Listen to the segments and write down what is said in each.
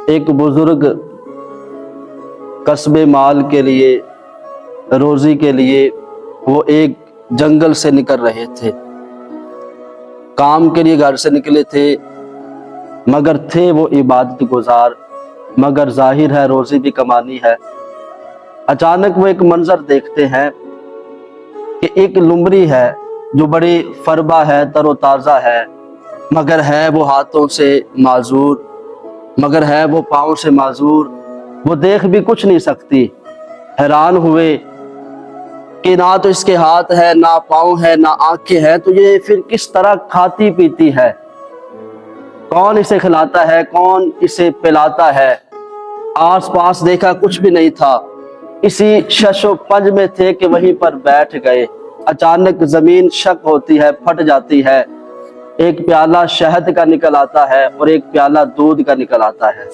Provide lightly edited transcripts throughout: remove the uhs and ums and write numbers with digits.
ایک بزرگ کسب مال کے لیے، روزی کے لیے وہ ایک جنگل سے نکل رہے تھے، کام کے لیے گھر سے نکلے تھے، مگر تھے وہ عبادت گزار، مگر ظاہر ہے روزی بھی کمانی ہے۔ اچانک وہ ایک منظر دیکھتے ہیں کہ ایک لومڑی ہے جو بڑی فربا ہے، تر و تازہ ہے، مگر ہے وہ ہاتھوں سے معذور، مگر ہے وہ پاؤں سے معذور، وہ دیکھ بھی کچھ نہیں سکتی۔ حیران ہوئے کہ نہ تو اس کے ہاتھ ہے، نہ پاؤں ہے، نہ آنکھیں ہیں، تو یہ پھر کس طرح کھاتی پیتی ہے؟ کون اسے کھلاتا ہے؟ کون اسے پلاتا ہے؟ آس پاس دیکھا، کچھ بھی نہیں تھا، اسی شش و پنج میں تھے کہ وہیں پر بیٹھ گئے۔ اچانک زمین شک ہوتی ہے، پھٹ جاتی ہے، ایک پیالہ شہد کا نکل آتا ہے اور ایک پیالہ دودھ کا نکل آتا ہے۔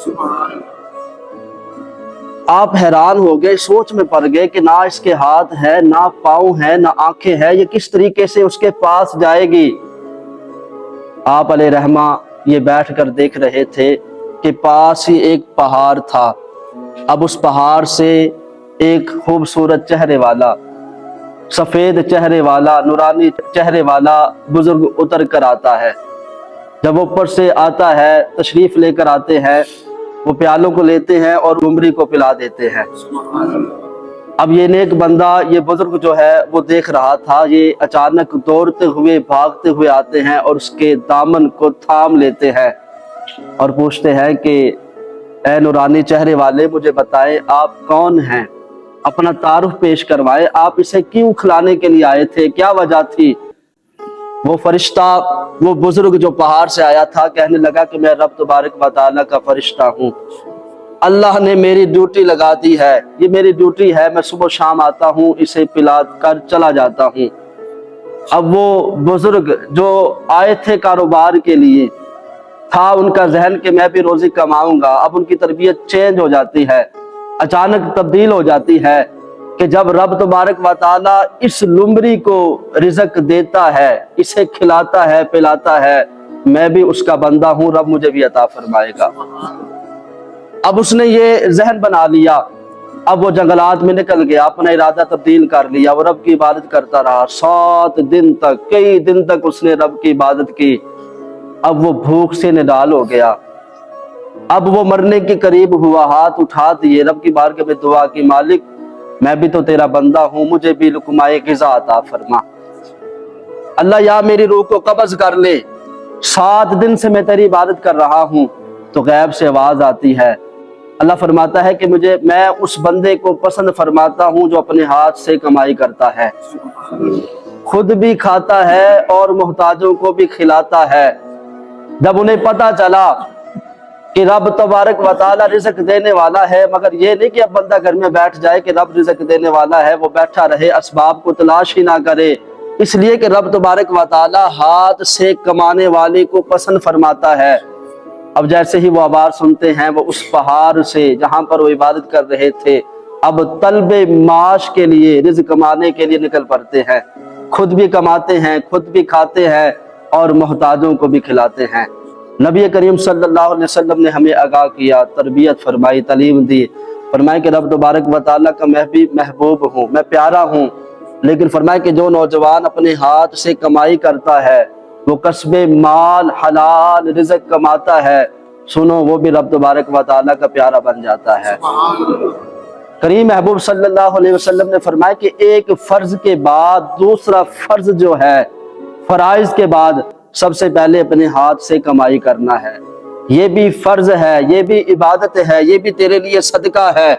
آپ حیران ہو گئے، سوچ میں پڑ گئے کہ نہ اس کے ہاتھ ہے، نہ پاؤں ہے، نہ آنکھیں ہیں، یہ کس طریقے سے اس کے پاس جائے گی؟ آپ علیہ رحمہ یہ بیٹھ کر دیکھ رہے تھے کہ پاس ہی ایک پہاڑ تھا۔ اب اس پہاڑ سے ایک خوبصورت چہرے والا، سفید چہرے والا، نورانی چہرے والا بزرگ اتر کر آتا ہے۔ جب اوپر سے آتا ہے، تشریف لے کر آتے ہیں، وہ پیالوں کو لیتے ہیں اور لومڑی کو پلا دیتے ہیں۔ اب یہ نیک بندہ، یہ بزرگ جو ہے وہ دیکھ رہا تھا، یہ اچانک دوڑتے ہوئے بھاگتے ہوئے آتے ہیں اور اس کے دامن کو تھام لیتے ہیں اور پوچھتے ہیں کہ اے نورانی چہرے والے، مجھے بتائیں آپ کون ہیں؟ اپنا تعارف پیش کروائے، آپ اسے کیوں کھلانے کے لیے آئے تھے؟ کیا وجہ تھی؟ وہ فرشتہ، وہ بزرگ جو پہاڑ سے آیا تھا، کہنے لگا کہ میں رب تبارک و تعالیٰ کا فرشتہ ہوں، اللہ نے میری ڈیوٹی لگا دی ہے، یہ میری ڈیوٹی ہے، میں صبح شام آتا ہوں، اسے پلا کر چلا جاتا ہوں۔ اب وہ بزرگ جو آئے تھے کاروبار کے لیے، تھا ان کا ذہن کہ میں بھی روزی کماؤں گا، اب ان کی تربیت چینج ہو جاتی ہے، اچانک تبدیل ہو جاتی ہے کہ جب رب تبارک و تعالیٰ اس لومڑی کو رزق دیتا ہے، اسے کھلاتا ہے، پلاتا ہے، میں بھی اس کا بندہ ہوں، رب مجھے بھی عطا فرمائے گا۔ اب اس نے یہ ذہن بنا لیا، اب وہ جنگلات میں نکل گیا، اپنا ارادہ تبدیل کر لیا، وہ رب کی عبادت کرتا رہا 7 دن تک، کئی دن تک اس نے رب کی عبادت کی۔ اب وہ بھوک سے نڈال ہو گیا، اب وہ مرنے کے قریب ہوا، ہاتھ اٹھا دیے، رب کی بارگاہ میں دعا کی، مالک میں بھی تو تیرا بندہ ہوں، مجھے بھی لقمۂ غذا عطا فرما، اللہ یا میری روح کو قبض کر لے، 7 دن سے میں تیری عبادت کر رہا ہوں۔ تو غیب سے آواز آتی ہے، اللہ فرماتا ہے کہ میں اس بندے کو پسند فرماتا ہوں جو اپنے ہاتھ سے کمائی کرتا ہے، خود بھی کھاتا ہے اور محتاجوں کو بھی کھلاتا ہے۔ جب انہیں پتا چلا کہ رب تبارک و تعالیٰ رزق دینے والا ہے، مگر یہ نہیں کہ اب بندہ گھر میں بیٹھ جائے کہ رب رزق دینے والا ہے، وہ بیٹھا رہے، اسباب کو تلاش ہی نہ کرے، اس لیے کہ رب تبارک و تعالیٰ ہاتھ سے کمانے والے کو پسند فرماتا ہے۔ اب جیسے ہی وہ آواز سنتے ہیں، وہ اس پہاڑ سے جہاں پر وہ عبادت کر رہے تھے، اب طلب معاش کے لیے، رزق کمانے کے لیے نکل پڑتے ہیں، خود بھی کماتے ہیں، خود بھی کھاتے ہیں اور محتاجوں کو بھی کھلاتے ہیں۔ نبی کریم صلی اللہ علیہ وسلم نے ہمیں آگاہ کیا، تربیت فرمائی، تعلیم دی، فرمایا کہ رب تبارک و تعالیٰ کا میں بھی محبوب ہوں، میں پیارا ہوں، لیکن فرمایا کہ جو نوجوان اپنے ہاتھ سے کمائی کرتا ہے، وہ کسب مال حلال رزق کماتا ہے، سنو وہ بھی رب تبارک و تعالیٰ کا پیارا بن جاتا ہے۔ کریم محبوب صلی اللہ علیہ وسلم نے فرمایا کہ ایک فرض کے بعد دوسرا فرض جو ہے، فرائض کے بعد سب سے پہلے اپنے ہاتھ سے کمائی کرنا ہے، یہ بھی فرض ہے، یہ بھی عبادت ہے، یہ بھی تیرے لیے صدقہ ہے،